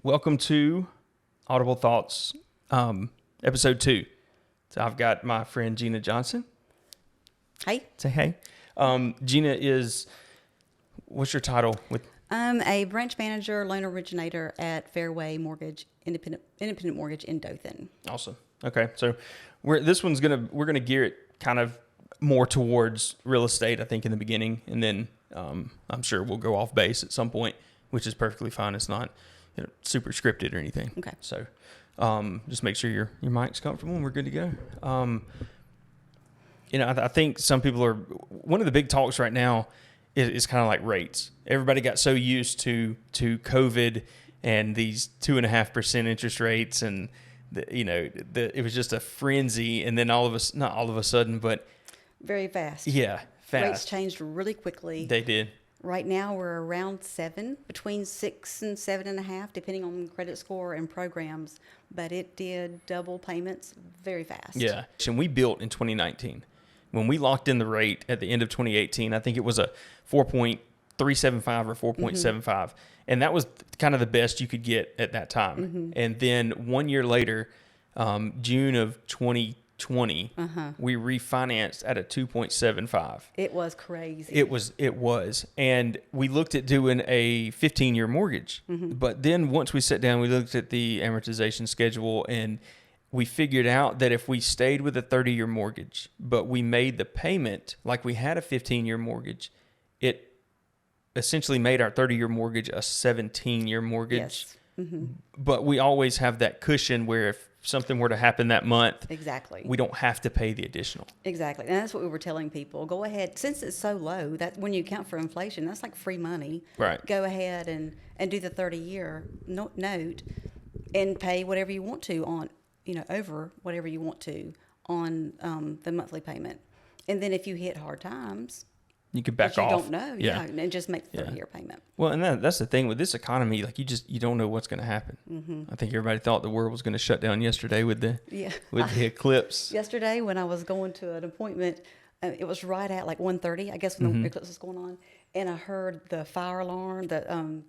Welcome to Audible Thoughts, episode 2. So I've got my friend Gena Johnson. Hey. Say hey. Gena is, what's your title? I'm a branch manager, loan originator at Fairway Mortgage, independent mortgage in Dothan. Awesome. Okay, so we're gonna gear it kind of more towards real estate, I think, in the beginning, and then I'm sure we'll go off base at some point, which is perfectly fine. It's not super scripted or anything. Okay. So just make sure your mic's comfortable and we're good to go. I think some people are, one of the big talks right now is kind of like rates. Everybody got so used to COVID and these 2.5% interest rates, and it was just a frenzy. And then not all of a sudden, but very fast. Yeah, fast. Rates changed really quickly. They did. Right now we're around 7, between 6 and 7.5, depending on credit score and programs. But it did double payments very fast. Yeah, and we built in 2019. When we locked in the rate at the end of 2018, I think it was a 4.375 or 4.75. And that was kind of the best you could get at that time. Mm-hmm. And then 1 year later, June of 2020, we refinanced at a 2.75. It was crazy. It was. And we looked at doing a 15-year mortgage. Mm-hmm. But then once we sat down, we looked at the amortization schedule, and we figured out that if we stayed with a 30-year mortgage, but we made the payment like we had a 15-year mortgage, it essentially made our 30-year mortgage a 17-year mortgage. Yes. Mm-hmm. But we always have that cushion where if something were to happen that month, exactly, we don't have to pay the additional. Exactly. And that's what we were telling people. Go ahead, since it's so low, that when you account for inflation, that's like free money. Right. Go ahead and do the 30-year note and pay whatever you want to on, over whatever you want to on the monthly payment. And then if you hit hard times, you could back off. You don't know, and just make the 30-year payment. Well, and that's the thing with this economy. Like you don't know what's going to happen. Mm-hmm. I think everybody thought the world was going to shut down yesterday with the the eclipse. Yesterday, when I was going to an appointment, it was right at like 1:30, I guess, when the eclipse was going on, and I heard the fire alarm, the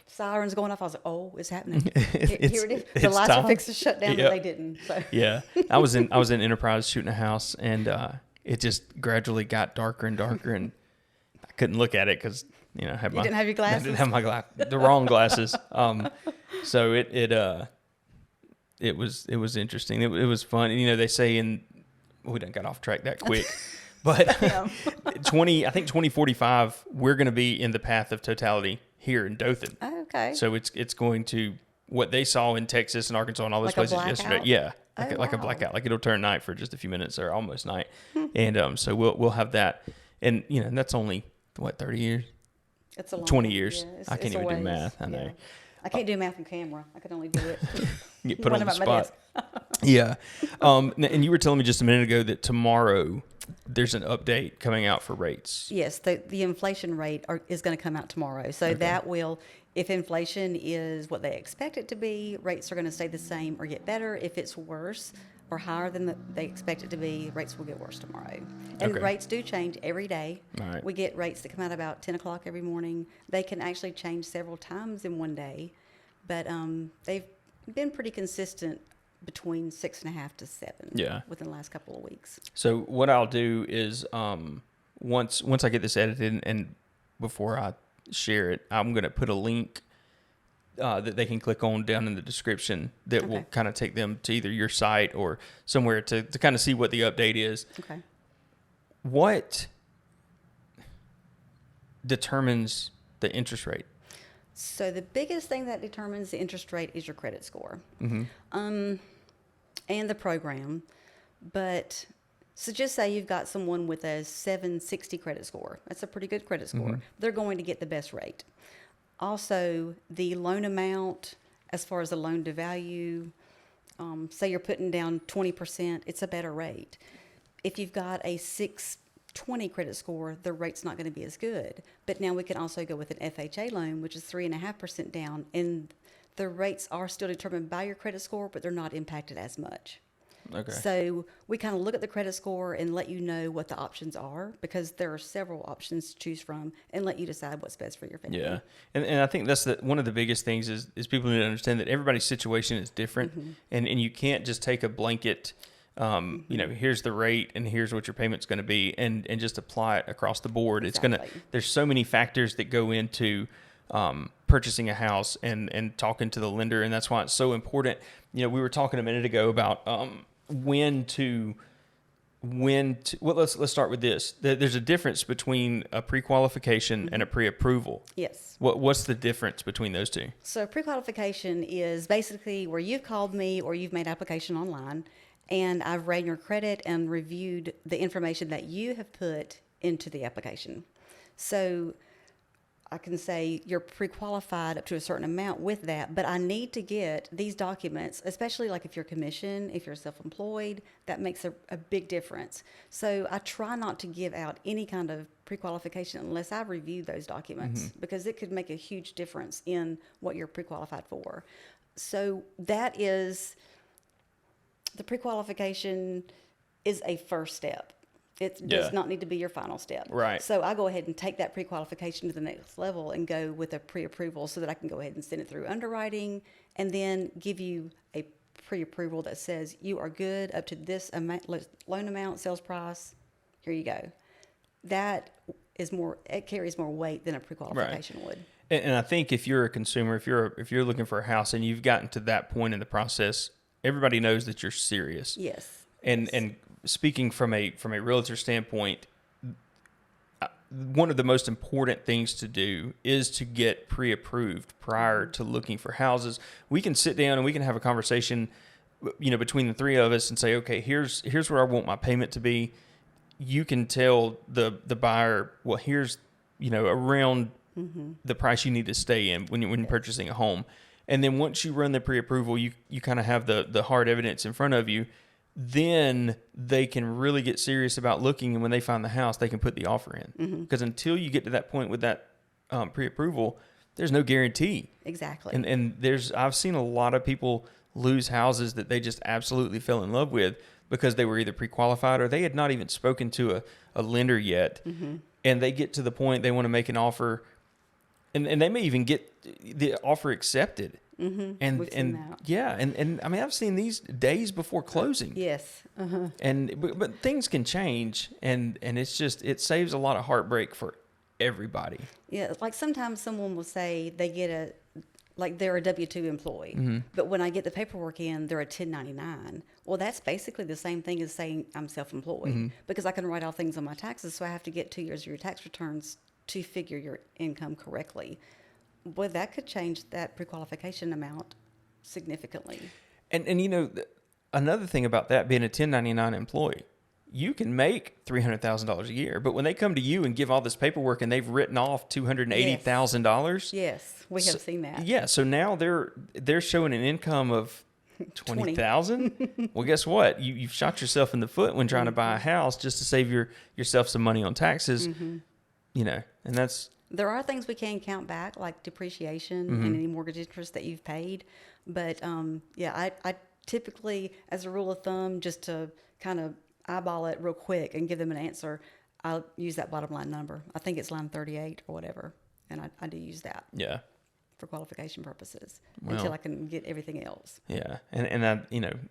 sirens going off. I was like, "Oh, it's happening! Here it is. The lights are fixed to shut down," but they didn't. So. Yeah, I was in Enterprise shooting a house, and it just gradually got darker and darker, and I couldn't look at it because you didn't have your glasses. I didn't have the wrong glasses. So it was interesting. It was fun. And, they say we done got off track that quick, but 2045 we're going to be in the path of totality here in Dothan. Oh, okay. So it's going to what they saw in Texas and Arkansas and all those places yesterday. Yeah. Like a blackout, like it'll turn night for just a few minutes or almost night. And so we'll have that. And, that's only, 30 years? It's a long 20 years. Yeah, I can't even do math. I know. Yeah. I can't do math on camera. I can only do it. Get put on the spot. Yeah. And you were telling me just a minute ago that tomorrow there's an update coming out for rates. Yes, the inflation rate is going to come out tomorrow. So that will, if inflation is what they expect it to be, rates are going to stay the same or get better. If it's worse or higher than they expect it to be, rates will get worse tomorrow. And rates do change every day. Right. We get rates that come out about 10 o'clock every morning. They can actually change several times in one day, but they've been pretty consistent between 6.5 to 7 within the last couple of weeks. So what I'll do is once I get this edited and before I share it, I'm going to put a link that they can click on down in the description that will kind of take them to either your site or somewhere to kind of see what the update is. Okay. What determines the interest rate? So the biggest thing that determines the interest rate is your credit score. Mm-hmm. And the program. But so just say you've got someone with a 760 credit score. That's a pretty good credit score. Mm-hmm. They're going to get the best rate. Also, the loan amount, as far as the loan to value, say you're putting down 20%, it's a better rate. If you've got a 620 credit score, the rate's not going to be as good. But now we can also go with an FHA loan, which is 3.5% down, and the rates are still determined by your credit score, but they're not impacted as much. Okay. So we kind of look at the credit score and let you know what the options are, because there are several options to choose from, and let you decide what's best for your family. Yeah. And I think that's one of the biggest things is people need to understand that everybody's situation is different, and you can't just take a blanket, here's the rate and here's what your payment's going to be and just apply it across the board. Exactly. There's so many factors that go into purchasing a house and talking to the lender. And that's why it's so important. We were talking a minute ago about let's start with this. There's a difference between a pre-qualification and a pre-approval. Yes. What's the difference between those two? So pre-qualification is basically where you've called me or you've made application online, and I've ran your credit and reviewed the information that you have put into the application. So I can say you're pre-qualified up to a certain amount with that, but I need to get these documents, especially like if you're commissioned, if you're self-employed, that makes a big difference. So I try not to give out any kind of pre-qualification unless I review those documents, because it could make a huge difference in what you're pre-qualified for. So that is, the pre-qualification is a first step. It does not need to be your final step. Right. So I go ahead and take that pre-qualification to the next level and go with a pre-approval so that I can go ahead and send it through underwriting and then give you a pre-approval that says you are good up to this amount, loan amount, sales price. Here you go. That is it carries more weight than a pre-qualification would. And I think if you're a consumer, if you're looking for a house and you've gotten to that point in the process, everybody knows that you're serious. Yes. And speaking from a realtor standpoint, one of the most important things to do is to get pre-approved prior to looking for houses. We can sit down and we can have a conversation, between the three of us and say, okay, here's where I want my payment to be. You can tell the buyer, well, here's, around the price you need to stay in when you're purchasing a home. And then once you run the pre-approval, you kind of have the hard evidence in front of you. Then they can really get serious about looking, and when they find the house, they can put the offer in. Because until you get to that point with that pre-approval, there's no guarantee. Exactly. And I've seen a lot of people lose houses that they just absolutely fell in love with because they were either pre-qualified or they had not even spoken to a lender yet. And they get to the point they want to make an offer, and they may even get the offer accepted. And We've seen that. Yeah, and I mean, I've seen these days before closing. Yes. But things can change, and it saves a lot of heartbreak for everybody. Yeah, like sometimes someone will say they get they're a W-2 employee, but when I get the paperwork in, they're a 1099. Well, that's basically the same thing as saying I'm self-employed, because I can write off things on my taxes, so I have to get 2 years of your tax returns to figure your income correctly. Well, that could change that pre-qualification amount significantly. And another thing about that being a 1099 employee, you can make $300,000 a year, but when they come to you and give all this paperwork and they've written off $280,000, yes, we have seen that. Yeah, so now they're showing an income of 20,000. Well, guess what? You've shot yourself in the foot when trying to buy a house just to save yourself some money on taxes. And that's. There are things we can count back, like depreciation and any mortgage interest that you've paid. But, I typically, as a rule of thumb, just to kind of eyeball it real quick and give them an answer, I'll use that bottom line number. I think it's line 38 or whatever. And I do use that. Yeah. For qualification purposes until I can get everything else. Yeah. And I,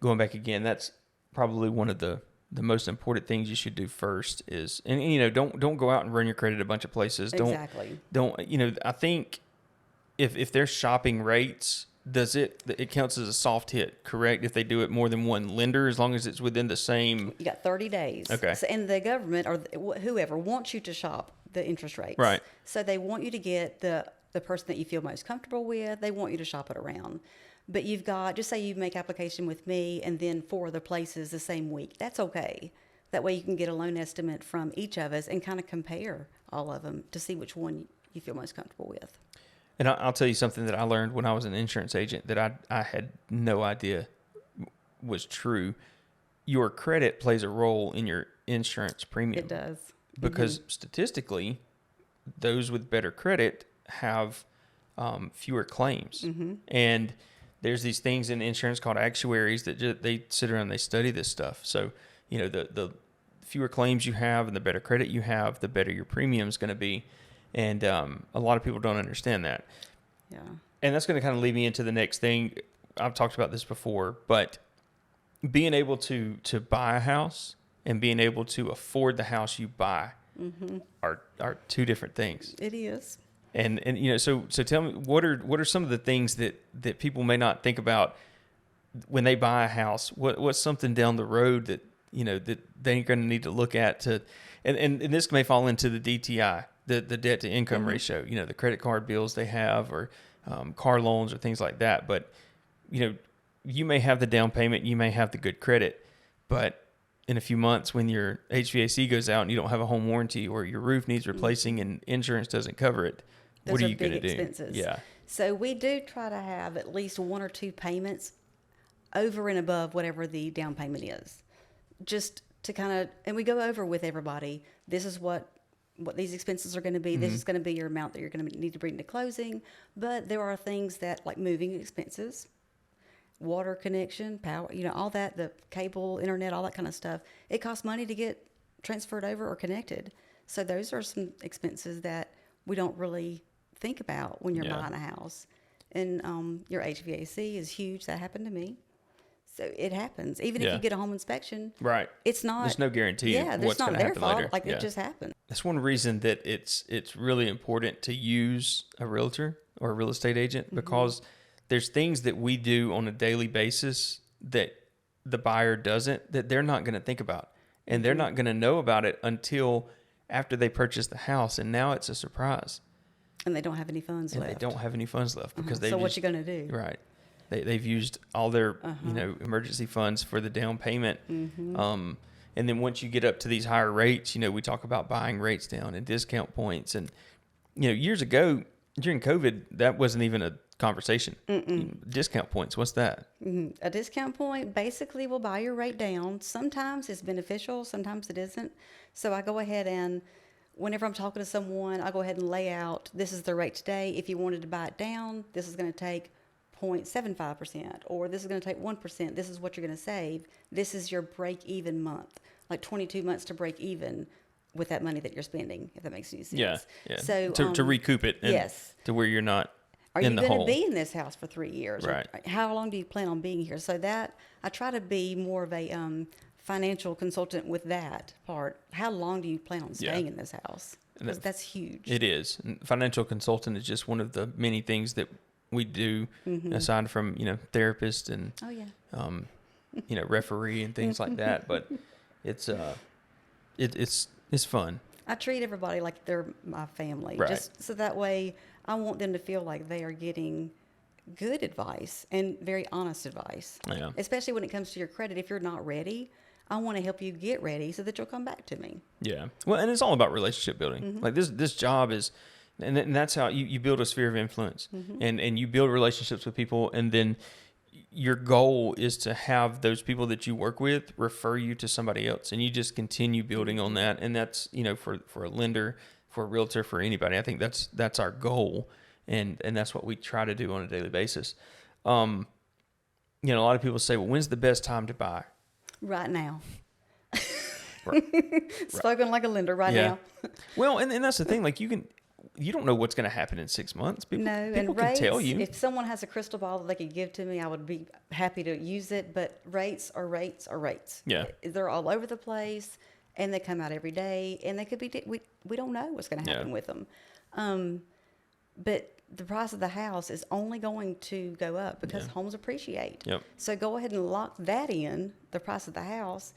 going back again, that's probably one of the most important things you should do first is, and don't go out and run your credit a bunch of places. Exactly. I think if they're shopping rates, it counts as a soft hit, correct? If they do it more than one lender, as long as it's within the same. You got 30 days. Okay. So, and the government or whoever wants you to shop the interest rates. Right. So they want you to get the person that you feel most comfortable with. They want you to shop it around. But you've got, just say you make application with me and then 4 other places the same week. That's okay. That way you can get a loan estimate from each of us and kind of compare all of them to see which one you feel most comfortable with. And I'll tell you something that I learned when I was an insurance agent that I had no idea was true. Your credit plays a role in your insurance premium. It does. Because statistically, those with better credit have fewer claims. And there's these things in insurance called actuaries that they sit around and they study this stuff. So, the fewer claims you have and the better credit you have, the better your premium is going to be. And a lot of people don't understand that. Yeah. And that's going to kind of lead me into the next thing. I've talked about this before, but being able to buy a house and being able to afford the house you buy are two different things. It is. And so tell me, what are some of the things that people may not think about when they buy a house? What's something down the road that that they're going to need to look at and this may fall into the DTI, the debt to income ratio, the credit card bills they have, or car loans or things like that. But you may have the down payment, you may have the good credit, but in a few months when your HVAC goes out and you don't have a home warranty, or your roof needs replacing and insurance doesn't cover it, what are you going to do? Expenses. Yeah. So we do try to have at least 1 or 2 payments over and above whatever the down payment is, just to kind of, and we go over with everybody, this is what these expenses are going to be. This is going to be your amount that you're going to need to bring to closing. But there are things that, like moving expenses, water connection, power, all that, the cable, internet, all that kind of stuff. It costs money to get transferred over or connected. So those are some expenses that we don't really think about when you're buying a house. And your HVAC is huge. That happened to me. So it happens. Even if you get a home inspection, right? It's not. There's no guarantee. Yeah, what's not going to their happen fault. later. Like it just happened. That's one reason that it's really important to use a realtor or a real estate agent, because there's things that we do on a daily basis that the buyer doesn't, that they're not going to think about, and they're not going to know about it until after they purchase the house, and now it's a surprise. And they don't have any funds left. They don't have any funds left because So what you going to do? Right. They've used all their emergency funds for the down payment. And then once you get up to these higher rates, we talk about buying rates down and discount points. And years ago during COVID, that wasn't even a conversation. Discount points, what's that? A discount point basically will buy your rate down. Sometimes it's beneficial, sometimes it isn't. So I go ahead and whenever I'm talking to someone, I go ahead and lay out, this is the rate today. If you wanted to buy it down, this is going to take 0.75%, or this is going to take 1%. This is what you're going to save. This is your break-even month, like 22 months to break even with that money that you're spending, if that makes any sense. Yeah. So to recoup it, to where you're not in the hole. Are you going to be in this house for 3 years? Right. Or how long do you plan on being here? So that I try to be more of a financial consultant with that part. How long do you plan on staying in this house? Because that's huge. It is. And financial consultant is just one of the many things that we do, aside from therapist and referee and things like that. But it's fun. I treat everybody like they're my family, just so that way I want them to feel like they are getting good advice and very honest advice. Yeah. Especially when it comes to your credit. If you're not ready, I want to help you get ready so that you'll come back to me. Yeah. Well, and it's all about relationship building. Like this job is. And that's how you build a sphere of influence, and you build relationships with people, and then your goal is to have those people that you work with refer you to somebody else, and you just continue building on that. And that's for a lender, for a realtor, for anybody. I think that's our goal, and that's what we try to do on a daily basis. A lot of people say, well, when's the best time to buy? Right now. Spoken like a lender right now. Well, and that's the thing. Like you don't know what's going to happen in 6 months. People can rates, tell you. If someone has a crystal ball that they could give to me, I would be happy to use it. But rates are rates are rates. Yeah. They're all over the place, and they come out every day, and they could be, we don't know what's going to happen with them. But the price of the house is only going to go up because homes appreciate. Yep. So go ahead and lock that in, the price of the house.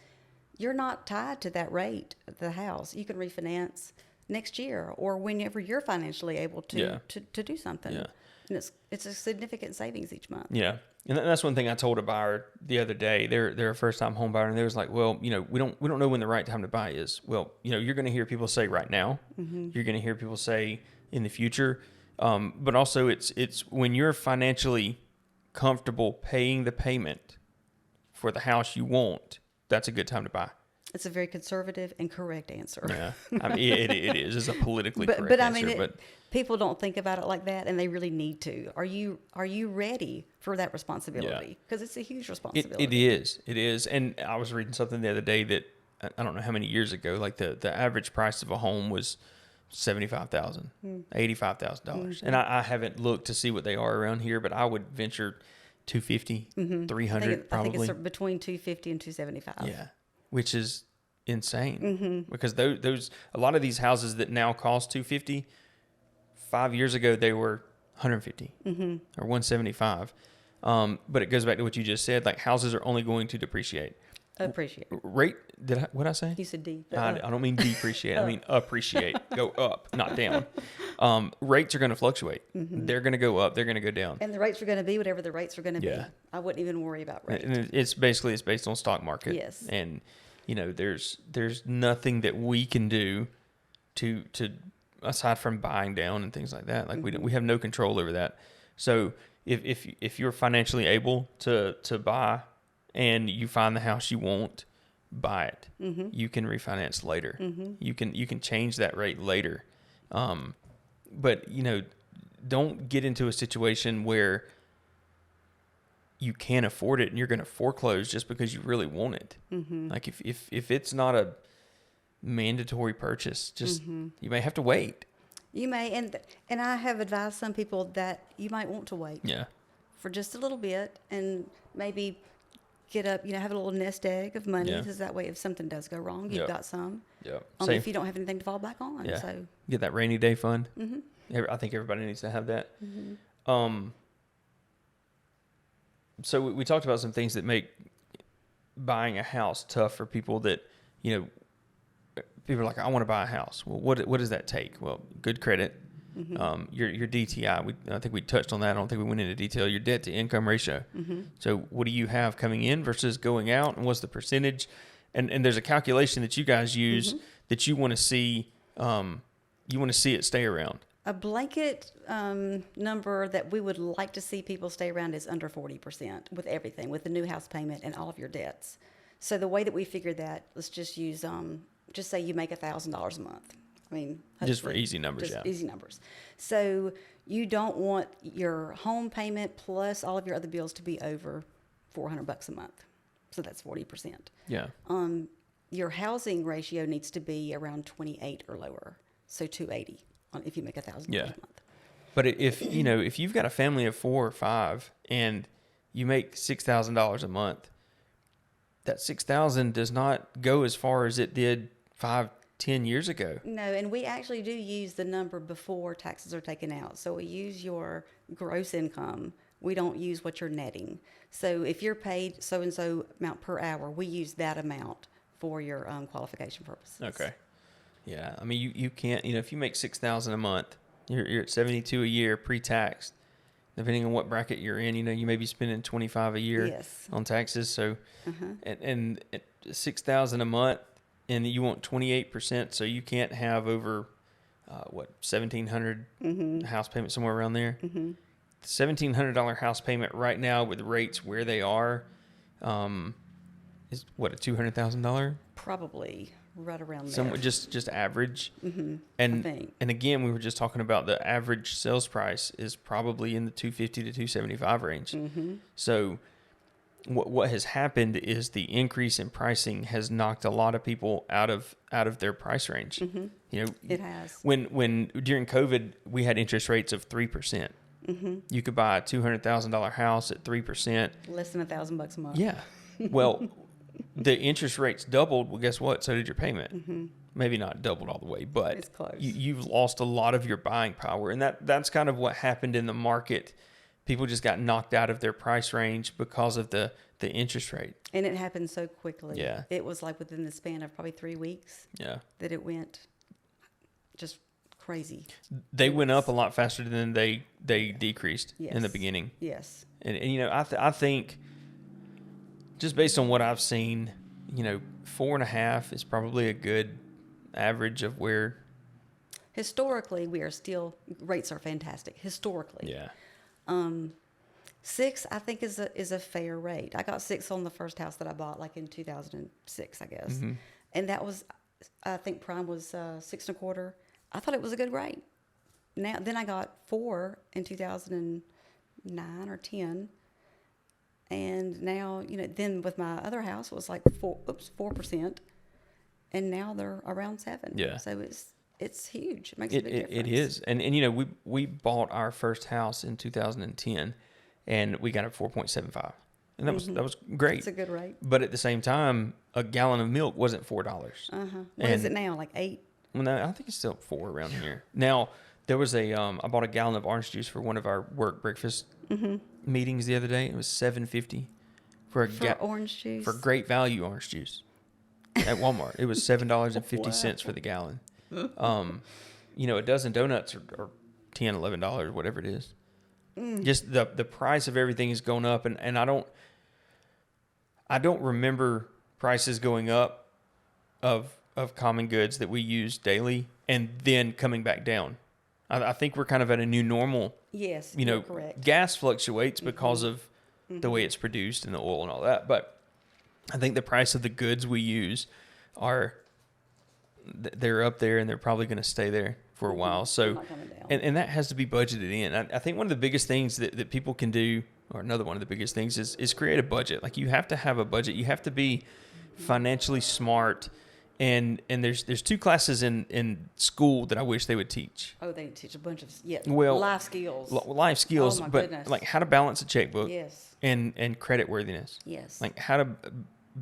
You're not tied to that rate of the house. You can refinance next year or whenever you're financially able to do something. Yeah. And it's a significant savings each month. Yeah. And that's one thing I told a buyer the other day. They're a first time home buyer, and they was like, well, we don't know when the right time to buy is. Well, you're going to hear people say right now. You're going to hear people say in the future. But also it's when you're financially comfortable paying the payment for the house you want, that's a good time to buy. It's a very conservative and correct answer. Yeah, I mean, it is. It's a politically correct but I answer. mean, But people don't think about it like that, and they really need to. Are you ready for that responsibility? Because it's a huge responsibility. it is. And I was reading something the other day that I don't know how many years ago. Like the average price of a home was $75,000, $85,000, and I haven't looked to see what they are around here, but I would venture 250, 300 probably. I think it's between 250 and 275. Yeah, which is insane because those a lot of these houses that now cost 250, 5 years ago they were 150 or 175. But it goes back to what you just said. Like houses are only going to depreciate. Appreciate. What I say? You said D. I don't mean depreciate. I mean appreciate. Go up, not down. Rates are going to fluctuate. They're going to go up. They're going to go down. And the rates are going to be whatever the rates are going to be. Yeah. I wouldn't even worry about rates. And it's based on stock market. Yes. And there's nothing that we can do to aside from buying down and things like that. Like we have no control over that. So if you're financially able to buy and you find the house you want, buy it. You can refinance later. You can change that rate later. But don't get into a situation where you can't afford it and you're going to foreclose just because you really want it. Like if it's not a mandatory purchase, just you may have to wait. You may, and I have advised some people that you might want to wait. Yeah. For just a little bit, and maybe get up, have a little nest egg of money, because that way if something does go wrong, you've got some. Yeah. If you don't have anything to fall back on. Yeah. So get that rainy day fund. I think everybody needs to have that. So we talked about some things that make buying a house tough for people that, people are like, I want to buy a house. Well, what does that take? Well, good credit. Your DTI, I think we touched on that. I don't think we went into detail. Your debt to income ratio. So what do you have coming in versus going out, and what's the percentage? And there's a calculation that you guys use that you want to see. You want to see it stay around. A blanket number that we would like to see people stay around is under 40% with everything, with the new house payment and all of your debts. So the way that we figured that, let's just use, just say you make $1,000 a month. I mean, just for easy numbers, easy numbers. So you don't want your home payment plus all of your other bills to be over $400 a month. So that's 40%. Yeah. Your housing ratio needs to be around 28 or lower. So 280 if you make $1,000 a month. But if you've got a family of 4 or 5 and you make $6,000 a month, that $6,000 does not go as far as it did 5-10 years ago. No, and we actually do use the number before taxes are taken out. So we use your gross income. We don't use what you're netting. So if you're paid so-and-so amount per hour, we use that amount for your qualification purposes. Okay. Yeah. I mean, you can't, if you make $6,000 a month, you're at $72,000 a year pre-tax. Depending on what bracket you're in, you may be spending $25,000 a year on taxes. So, and $6,000 a month, and you want 28%, so you can't have over $1,700 house payment, somewhere around there. $1,700 house payment right now with rates where they are, is what, a $200,000? Probably right around there. Somewhat just average. And again, we were just talking about the average sales price is probably in the $250 to $275 range. So what has happened is the increase in pricing has knocked a lot of people out of their price range. It has. When during COVID we had interest rates of 3%. You could buy a $200,000 house at 3%. Less than $1,000 a month. Yeah. Well, the interest rates doubled. Well, guess what? So did your payment. Maybe not doubled all the way, but it's close. You've lost a lot of your buying power, and that's kind of what happened in the market. People just got knocked out of their price range because of the interest rate. And it happened so quickly. Yeah. It was like within the span of probably 3 weeks. Yeah. That it went just crazy. They went up a lot faster than they decreased in the beginning. Yes. And I think just based on what I've seen, 4.5 is probably a good average of where. Historically, rates are fantastic. Historically. Yeah. 6, I think, is a fair rate. I got 6 on the first house that I bought, like in 2006, I guess. and that was, I think prime was 6.25. I thought it was a good rate. Then I got 4 in 2009 or 10, and now then with my other house it was like 4%, and now they're around 7. Yeah. So it's huge. It makes a big difference. It is, and we bought our first house in 2010, and we got it 4.75, and that was great. It's a good rate. But at the same time, a gallon of milk wasn't $4. What is it now? Like 8? Well, no, I think it's still 4 around here. Now, there was I bought a gallon of orange juice for one of our work breakfast meetings the other day. It was $7.50 for orange juice. For great value orange juice at Walmart. It was $7.50 for the gallon. A dozen donuts are $10, $11, whatever it is. Just the price of everything is going up, and I don't remember prices going up of common goods that we use daily and then coming back down. I think we're kind of at a new normal. Yes, you're correct. Gas fluctuates because of the way it's produced and the oil and all that, but I think the price of the goods we use they're up there, and they're probably going to stay there for a while. So, not coming down. and that has to be budgeted in. I think one of the biggest things that people can do, or another one of the biggest things, is create a budget. Like, you have to have a budget. You have to be financially smart. And there's 2 classes in school that I wish they would teach. Oh, they teach a bunch of life skills. Life skills, Oh, my but goodness. like how to balance a checkbook. Yes. And credit worthiness. Yes. Like how to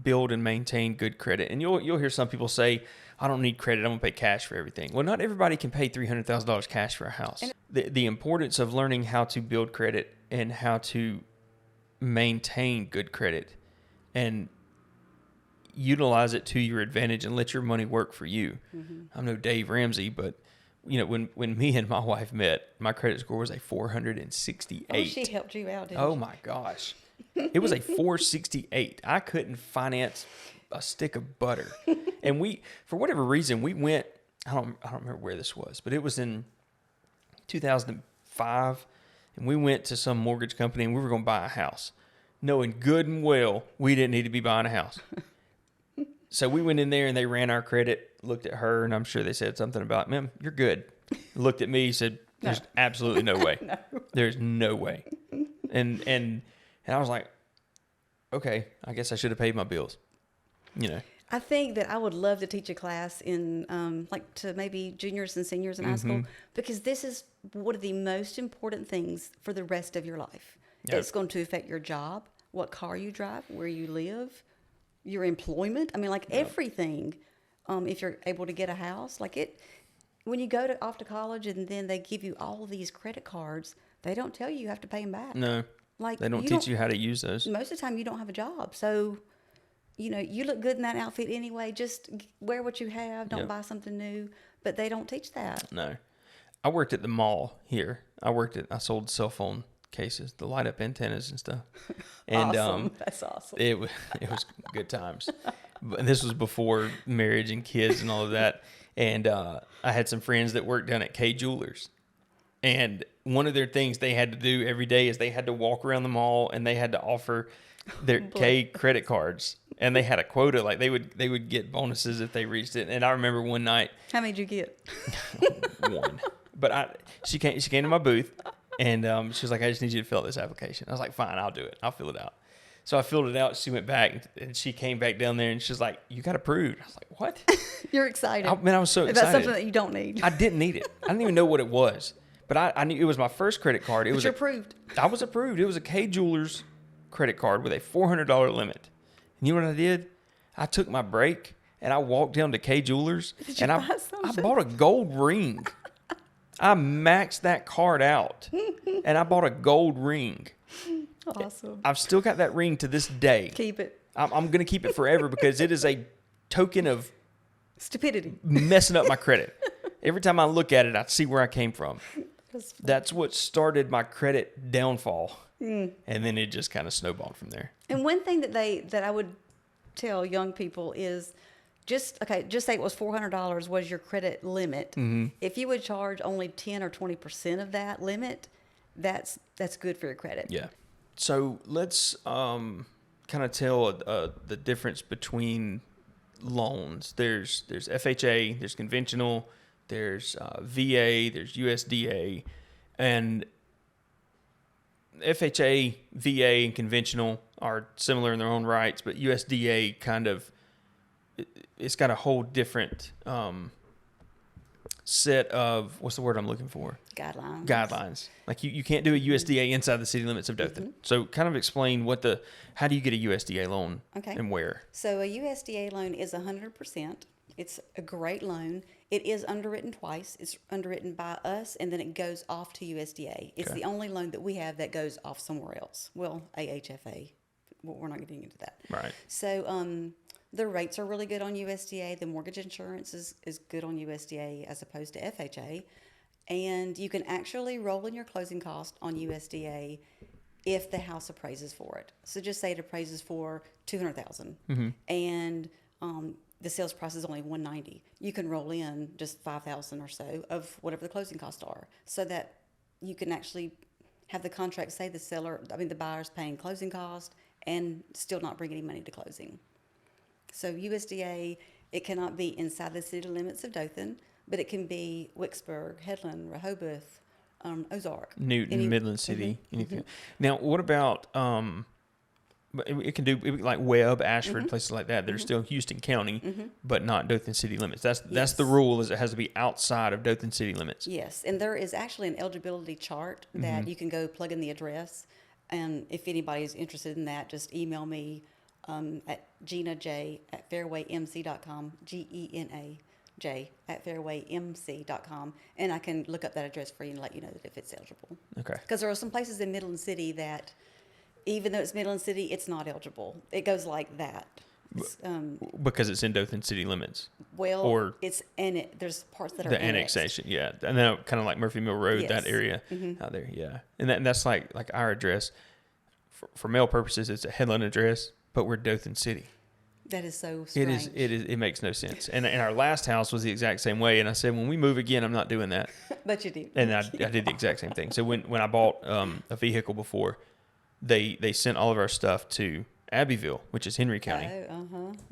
build and maintain good credit. And you'll hear some people say, I don't need credit, I'm gonna pay cash for everything. Well, not everybody can pay $300,000 cash for a house. The importance of learning how to build credit and how to maintain good credit and utilize it to your advantage and let your money work for you. I'm no Dave Ramsey, but when me and my wife met, my credit score was a 468. Oh, she helped you out, didn't she? Oh my gosh. It was a 468. I couldn't finance a stick of butter. And we, for whatever reason, we went, I don't remember where this was, but it was in 2005, and we went to some mortgage company and we were going to buy a house, knowing good and well we didn't need to be buying a house. So we went in there and they ran our credit, looked at her, and I'm sure they said something about, ma'am, you're good. Looked at me, said, there's absolutely no way. No. There's no way. And I was like, okay, I guess I should have paid my bills. I think that I would love to teach a class in to maybe juniors and seniors in high school, because this is one of the most important things for the rest of your life. Yep. It's going to affect your job, what car you drive, where you live, your employment. I mean, everything. If you're able to get a house, when you go off to college and then they give you all these credit cards, they don't tell you have to pay them back. No, they don't teach you how to use those. Most of the time you don't have a job. So, you look good in that outfit anyway. Just wear what you have. Don't buy something new. But they don't teach that. No. I worked at the mall here. I sold cell phone cases, the light up antennas and stuff. And awesome. That's awesome. It was good times. But this was before marriage and kids and all of that. And I had some friends that worked down at K Jewelers, and one of their things they had to do every day is they had to walk around the mall and they had to offer their K credit cards, and they had a quota. Like they would get bonuses if they reached it. And I remember one night. How many did you get? One. But she came to my booth. And she was like, I just need you to fill out this application. I was like, fine, I'll do it. I'll fill it out. So I filled it out. She went back, and she came back down there, and she was like, you got approved. I was like, what? You're excited. I was so excited. About something that you don't need. I didn't need it. I didn't even know what it was. But I knew it was my first credit card. You're approved. I was approved. It was a K Jewelers credit card with a $400 limit. And you know what I did? I took my break, and I walked down to K Jewelers, and I bought a gold ring. I maxed that card out, and I bought a gold ring. Awesome. I've still got that ring to this day. Keep it. I'm going to keep it forever because it is a token of stupidity, messing up my credit. Every time I look at it, I see where I came from. That's what started my credit downfall, and then it just kind of snowballed from there. And one thing that I would tell young people is, just say it was $400 was your credit limit. Mm-hmm. If you would charge only 10 or 20% of that limit, that's good for your credit. Yeah. So let's kind of tell the difference between loans. There's FHA, there's conventional, there's VA, there's USDA, and FHA, VA, and conventional are similar in their own rights, but USDA it's got a whole different set of, what's the word I'm looking for? Guidelines. Like you can't do a USDA inside the city limits of Dothan. Mm-hmm. So kind of explain how do you get a USDA loan and where? So a USDA loan is 100%. It's a great loan. It is underwritten twice. It's underwritten by us, and then it goes off to USDA. It's the only loan that we have that goes off somewhere else. Well, AHFA. We're not getting into that. Right. So the rates are really good on USDA. The mortgage insurance is good on USDA as opposed to FHA. And you can actually roll in your closing cost on USDA if the house appraises for it. So just say it appraises for $200,000, mm-hmm. and the sales price is only $190,000. You can roll in just $5,000 or so of whatever the closing costs are, so that you can actually have the contract say the buyer's paying closing cost and still not bring any money to closing. So USDA, it cannot be inside the city limits of Dothan, but it can be Wicksburg, Headland, Rehoboth, Ozark, Newton, Midland City, mm-hmm. anything. Mm-hmm. Now, what about it can do like Webb, Ashford, mm-hmm. places like that. They're mm-hmm. still Houston County, mm-hmm. but not Dothan city limits. That's the rule, is it has to be outside of Dothan city limits. Yes, and there is actually an eligibility chart that mm-hmm. you can go plug in the address. And if anybody is interested in that, just email me at GenaJ@fairwaymc.com, GENAJ@fairwaymc.com, and I can look up that address for you and let you know that if it's eligible. Okay. Because there are some places in Midland City that, even though it's Midland City, it's not eligible. It goes like that. Because it's in Dothan city limits. Well, or there's parts that are the annexation, yeah. And then kind of like Murphy Mill Road, yes. that area mm-hmm. out there, yeah. And that's like our address. For mail purposes, it's a Headland address, but we're Dothan City. That is so strange. It makes no sense. And our last house was the exact same way. And I said, when we move again, I'm not doing that. But you did. And I did the exact same thing. So when I bought a vehicle before, they sent all of our stuff to Abbeville, which is Henry County,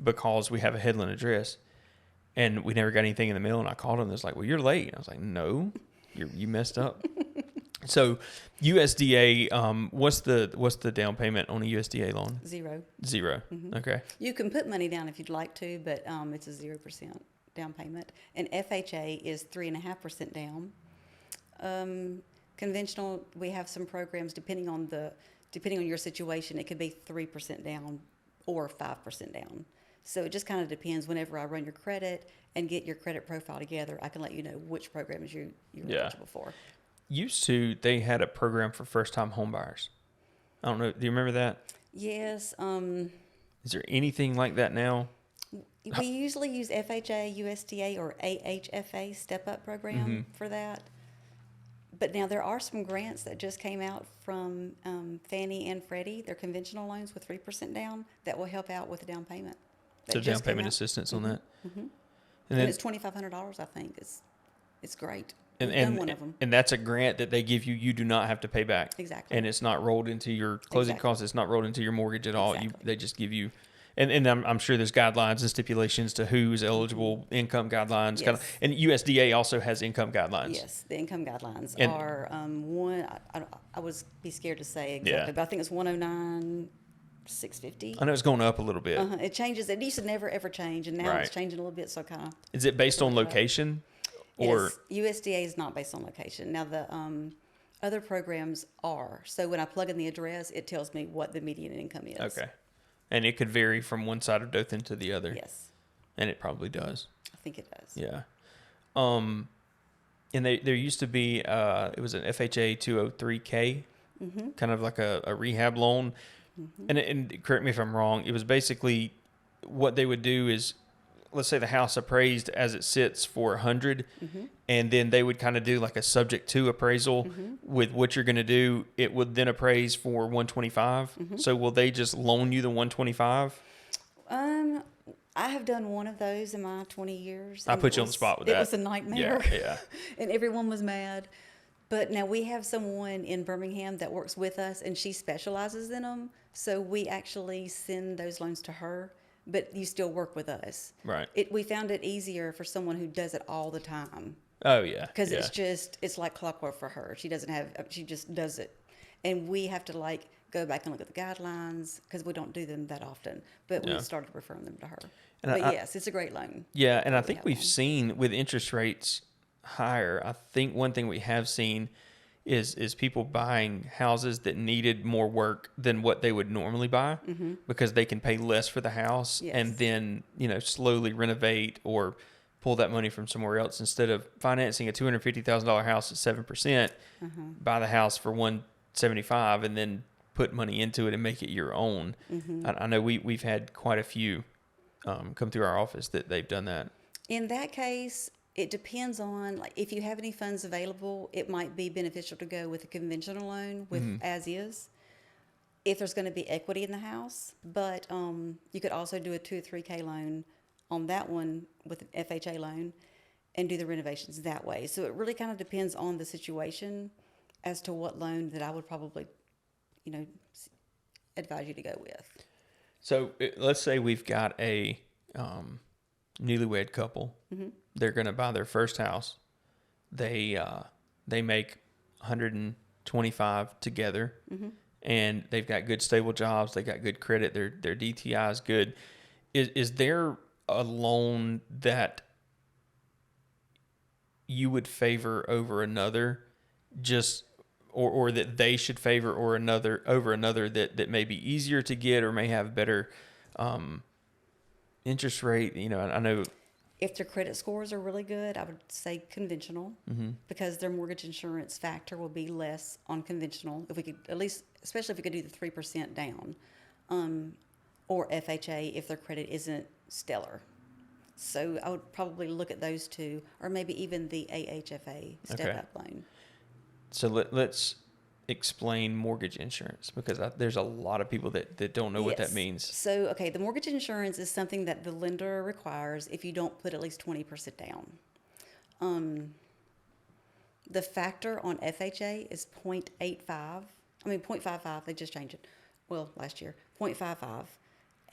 because we have a Headland address, and we never got anything in the mail. And I called them. They was like, "Well, you're late." And I was like, "No, you messed up." So USDA, what's the down payment on a USDA loan? Zero. Mm-hmm. Okay. You can put money down if you'd like to, but it's a 0% down payment. And FHA is 3.5% down. Conventional, we have some programs depending on your situation. It could be 3% down or 5% down. So it just kind of depends. Whenever I run your credit and get your credit profile together, I can let you know which programs you're eligible for. Used to, they had a program for first-time home buyers. I don't know. Do you remember that? Yes. Is there anything like that now? We usually use FHA, USDA, or AHFA step-up program mm-hmm. for that. But now there are some grants that just came out from Fannie and Freddie. They're conventional loans with 3% down that will help out with the down payment. So down payment assistance mm-hmm. on that? Mm-hmm. And it's $2,500, I think. It's great. And done one of them. And that's a grant that they give you. You do not have to pay back. Exactly. And it's not rolled into your closing costs. It's not rolled into your mortgage at all. Exactly. They just give you. And I'm sure there's guidelines and stipulations to who's eligible, income guidelines. Yes. And USDA also has income guidelines. Yes, the income guidelines are one. I was be scared to say exactly, but I think it's 109,650. I know it's going up a little bit. It changes. It used to never ever change, and now it's changing a little bit. So kind of. Is it based on location? Or USDA is not based on location. Now the other programs are. So when I plug in the address, it tells me what the median income is. Okay. And it could vary from one side of Dothan to the other. Yes. And it probably does. I think it does. Yeah. And there used to be, it was an FHA 203K, mm-hmm. kind of like a rehab loan. Mm-hmm. And correct me if I'm wrong, it was basically what they would do is, let's say the house appraised as it sits for 100, mm-hmm. and then they would kind of do like a subject to appraisal mm-hmm. with what you're going to do. It would then appraise for 125. Mm-hmm. So will they just loan you the 125? I have done one of those in my 20 years. I put you on the spot with that. It was a nightmare. Yeah. And everyone was mad. But now we have someone in Birmingham that works with us, and she specializes in them. So we actually send those loans to her. but you still work with us. Right. We found it easier for someone who does it all the time. Oh yeah. Because it's like clockwork for her. She just does it. And we have to like go back and look at the guidelines because we don't do them that often. But we started referring them to her. And yes, it's a great loan. Yeah, and I think we've seen with interest rates higher, I think one thing we have seen is people buying houses that needed more work than what they would normally buy because they can pay less for the house and then, slowly renovate or pull that money from somewhere else instead of financing a $250,000 house at 7%, buy the house for $175 and then put money into it and make it your own. I know we've had quite a few come through our office that they've done that. In that case, it depends on, like, if you have any funds available, it might be beneficial to go with a conventional loan with as is, if there's going to be equity in the house. But you could also do a 2 or 3K loan on that one with an FHA loan and do the renovations that way. So it really kind of depends on the situation as to what loan that I would probably, advise you to go with. So let's say we've got a newlywed couple. They're going to buy their first house. They make 125 together, and they've got good stable jobs. They got good credit. Their DTI is good. Is there a loan that you would favor over another, or that they should favor over another that may be easier to get or may have better interest rate? I know. If their credit scores are really good, I would say conventional because their mortgage insurance factor will be less on conventional. If we could, at least, especially if we could do the 3% down, or FHA if their credit isn't stellar. So I would probably look at those two, or maybe even the AHFA step-up loan. So let's explain mortgage insurance because there's a lot of people that don't know what that means. So, the mortgage insurance is something that the lender requires if you don't put at least 20% down. The factor on FHA is 0.55. They just changed it. Well, last year, 0.55.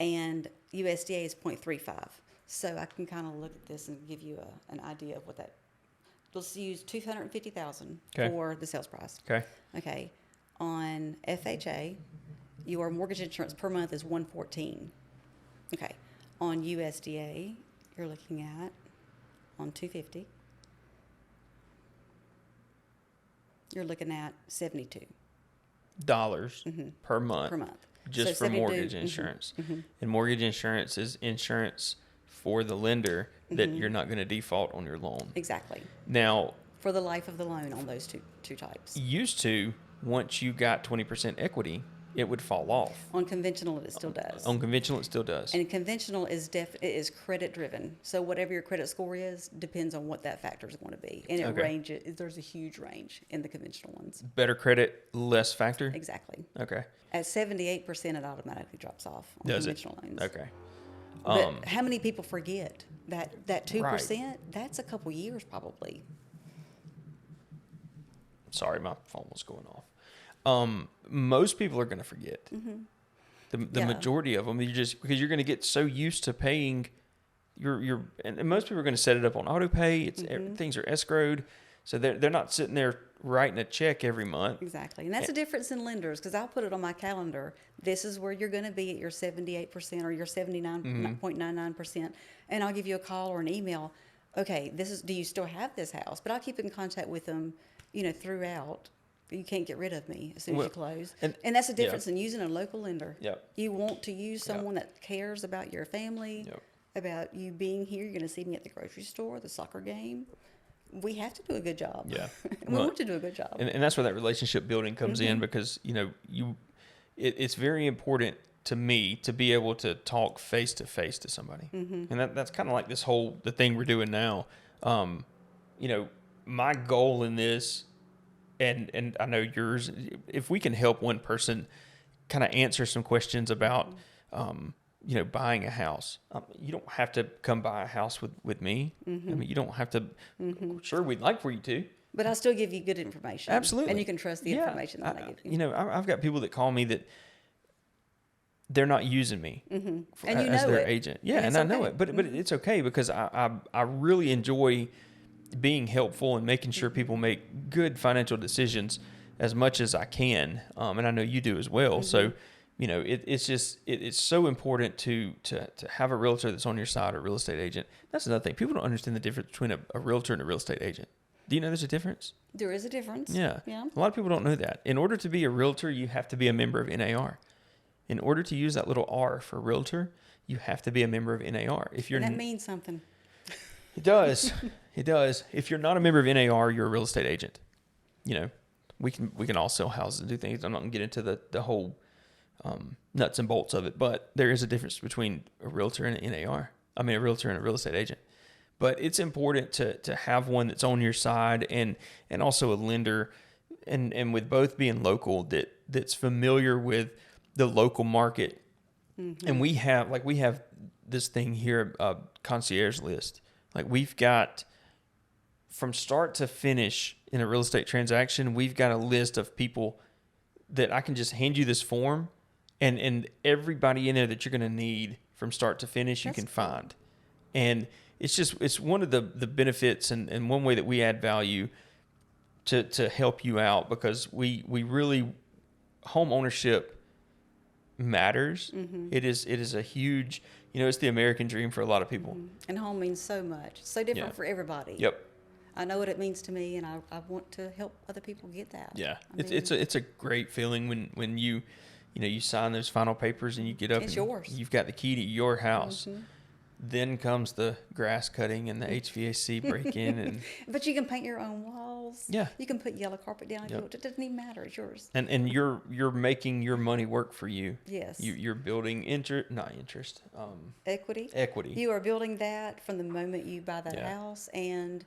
And USDA is 0.35. So I can kind of look at this and give you an idea of what that. Let's use $250,000 for the sales price. Okay. On FHA, your mortgage insurance per month is $114. Okay. On USDA, you're looking at on $250. You're looking at $72 per month. Just so for mortgage insurance. And mortgage insurance is insurance for the lender that you're not going to default on your loan. Exactly. Now, for the life of the loan on those two types. Used to, once you got 20% equity, it would fall off. On conventional, it still does. On conventional, it still does. And conventional is credit driven. So whatever your credit score is depends on what that factor is going to be. And it ranges. There's a huge range in the conventional ones. Better credit, less factor? Exactly. Okay. At 78%, it automatically drops off on conventional loans. Okay. But how many people forget that 2%? That's a couple years probably. Sorry, my phone was going off. Most people are going to forget. The majority of them, because you're going to get so used to paying and most people are going to set it up on auto pay. Things are escrowed, so they're not sitting there writing a check every month. Exactly, and that's the difference in lenders, because I'll put it on my calendar. This is where you're going to be at your 78% or your 79.99%, and I'll give you a call or an email. Okay, do you still have this house? But I'll keep in contact with them, throughout. You can't get rid of me as soon as you close. And that's the difference in using a local lender. You want to use someone that cares about your family, about you being here. You're going to see me at the grocery store, the soccer game. We have to do a good job. And we want to do a good job. And that's where that relationship building comes in, because, it's very important to me to be able to talk face to face to somebody. And that's kind of like the thing we're doing now. My goal in this, and I know yours, if we can help one person kind of answer some questions about, buying a house. You don't have to come buy a house with me. I mean, you don't have to. Sure, we'd like for you to. But I'll still give you good information. Absolutely. And you can trust the information that I give you. I've got people that call me that they're not using me And as their agent. Yeah, and I know okay. it, but it's okay because I really enjoy being helpful and making sure people make good financial decisions as much as I can, and I know you do as well. So, it's so important to have a realtor that's on your side, or a real estate agent. That's another thing. People don't understand the difference between a realtor and a real estate agent. Do you know there's a difference? There is a difference. Yeah. Yeah. A lot of people don't know that. In order to be a realtor, you have to be a member of NAR. In order to use that little R for realtor, you have to be a member of NAR. If you're And that means something. It does. It does. If you're not a member of NAR, you're a real estate agent. We can all sell houses and do things. I'm not going to get into the whole nuts and bolts of it, but there is a difference between a realtor and an NAR. I mean, a realtor and a real estate agent. But it's important to have one that's on your side and also a lender, and with both being local, that's familiar with the local market. And we have this thing here, a concierge list. Like, we've got, from start to finish in a real estate transaction, we've got a list of people that I can just hand you this form, and everybody in there that you're going to need from start to finish, you can find. And it's one of the benefits and one way that we add value to help you out, because we really, home ownership matters. It is a huge, it's the American dream for a lot of people. And home means so much. So different for everybody. Yep. I know what it means to me, and I want to help other people get that. Yeah. It's a great feeling when you sign those final papers and you get up It's and yours. You've got the key to your house. Then comes the grass cutting and the HVAC break in, and But you can paint your own walls. Yeah. You can put yellow carpet down if you want. It doesn't even matter. It's yours. and you're making your money work for you. Yes. You're building Equity. equity. You are building that from the moment you buy that Yeah. house, and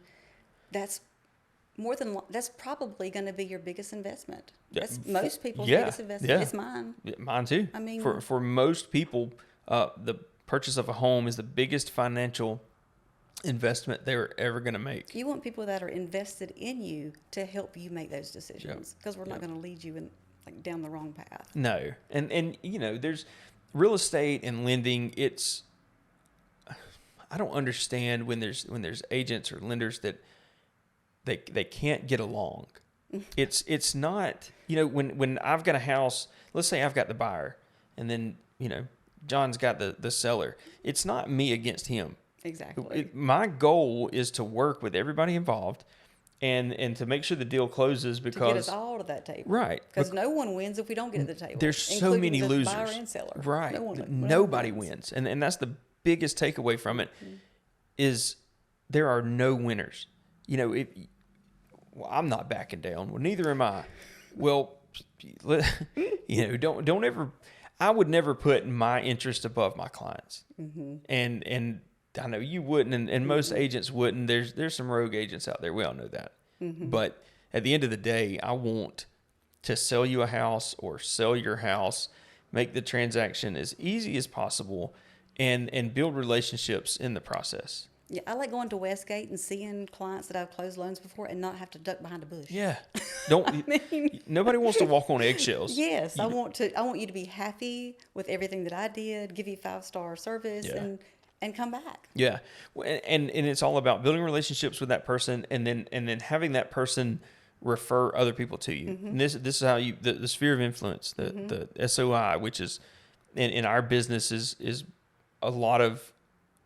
that's probably going to be your biggest investment. Yeah. That's most people's Yeah. biggest investment. Yeah. It's mine. Yeah, mine too. I mean, for most people, the purchase of a home is the biggest financial investment they're ever going to make. you want people that are invested in you to help you make those decisions, because we're not going to lead you down the wrong path. No, and there's real estate and lending. I don't understand when there's agents or lenders that they can't get along. It's not, when I've got a house, let's say I've got the buyer, and then John's got the seller. It's not me against him. Exactly. My goal is to work with everybody involved and to make sure the deal closes, because to get us all to that table. Right. Because no one wins if we don't get to the table. There's so many the losers. Buyer and seller. Right. Nobody wins. And that's the biggest takeaway from it is there are no winners. I'm not backing down. Well, neither am I. Well, don't ever. I would never put my interest above my clients. And I know you wouldn't, and most agents wouldn't. There's some rogue agents out there. We all know that. But at the end of the day, I want to sell you a house or sell your house, make the transaction as easy as possible, and build relationships in the process. Yeah, I like going to Westgate and seeing clients that I've closed loans before and not have to duck behind a bush. Yeah, nobody wants to walk on eggshells. Yes, I want you to be happy with everything that I did, give you 5-star service, and come back. Yeah, and it's all about building relationships with that person, and then having that person refer other people to you. And this is how you the sphere of influence, the SOI, which is in our business is a lot of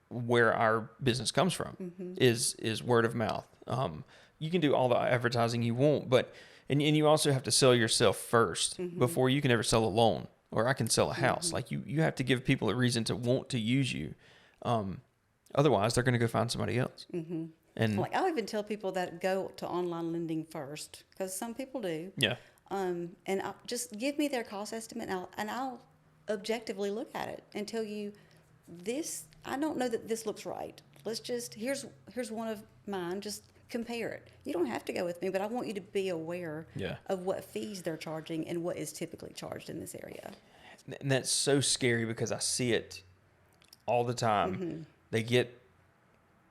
where our business comes from is word of mouth. You can do all the advertising you want, but and you also have to sell yourself first before you can ever sell a loan, or I can sell a house. Like you have to give people a reason to want to use you. Otherwise they're going to go find somebody else. And I'll even tell people that go to online lending first, because some people do. Yeah. And just give me their cost estimate, and I'll objectively look at it and tell you, this, I don't know that this looks right. Let's just, here's one of mine, just compare it. You don't have to go with me, but I want you to be aware of what fees they're charging and what is typically charged in this area. And that's so scary, because I see it all the time. They get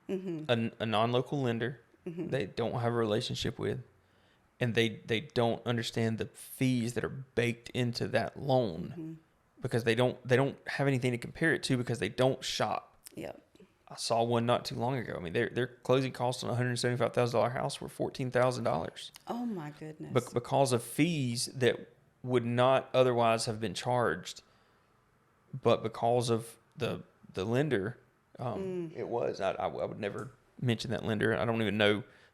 a non-local lender they don't have a relationship with, and they don't understand the fees that are baked into that loan. because they don't have anything to compare it to because they don't shop. Yep. I saw one not too long ago. I mean, their closing costs on a $175,000 house were $14,000. Oh my goodness. Because of fees that would not otherwise have been charged, but because of the lender, it was. I would never mention that lender. I don't even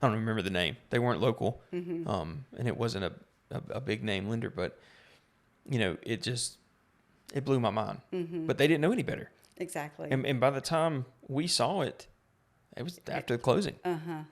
remember the name. They weren't local, and it wasn't a big name lender. But it blew my mind. But they didn't know any better. Exactly. And by the time we saw it, it was after the closing.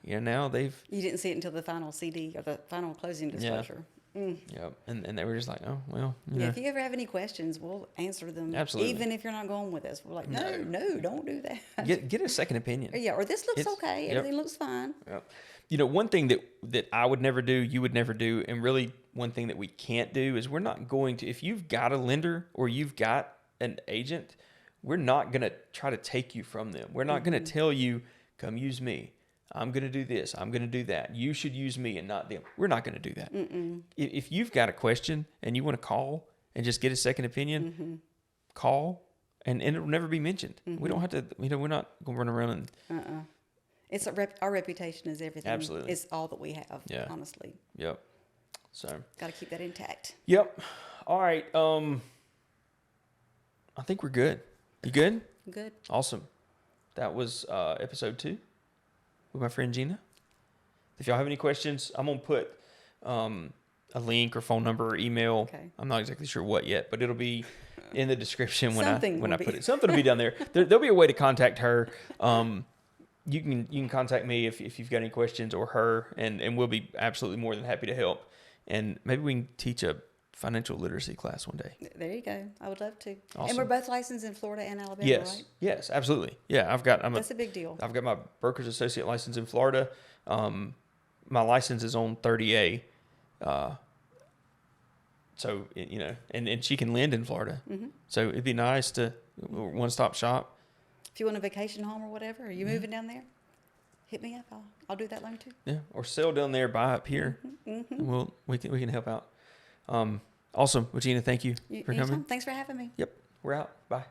Now they've. You didn't see it until the final CD or the final closing disclosure. Yeah. And they were just like, oh, well. If you ever have any questions, we'll answer them. Absolutely. Even if you're not going with us. We're like, no, don't do that. Get a second opinion. Yeah, or this looks okay. Everything looks fine. Yep. One thing that I would never do, you would never do, and really one thing that we can't do is we're not going to, if you've got a lender or you've got an agent, we're not going to try to take you from them. We're not going to tell you, come use me. I'm going to do this. I'm going to do that. You should use me and not them. We're not going to do that. If you've got a question and you want to call and just get a second opinion, call and it'll never be mentioned. We don't have to, we're not going to run around and. It's our reputation is everything. Absolutely. It's all that we have, honestly. Yep. So. Got to keep that intact. Yep. All right. I think we're good. You good? Good. Awesome. That was episode 2 with my friend Gena. If y'all have any questions, I'm going to put a link or phone number or email. Okay. I'm not exactly sure what yet, but it'll be in the description when I put it. Something will be down there. There'll be a way to contact her. You can contact me if you've got any questions or her, and we'll be absolutely more than happy to help. And maybe we can teach a financial literacy class one day. There you go. I would love to. Awesome. And we're both licensed in Florida and Alabama, right? Yes, absolutely. Yeah, that's a big deal. I've got my broker's associate license in Florida. My license is on 30A. So, and she can lend in Florida. So it'd be nice to one-stop shop. If you want a vacation home or whatever, are you moving down there? Hit me up. I'll do that loan too. Yeah, or sell down there, buy up here. And we can help out. Awesome. Well, Gena, thank you for coming. Thanks for having me. Yep. We're out. Bye.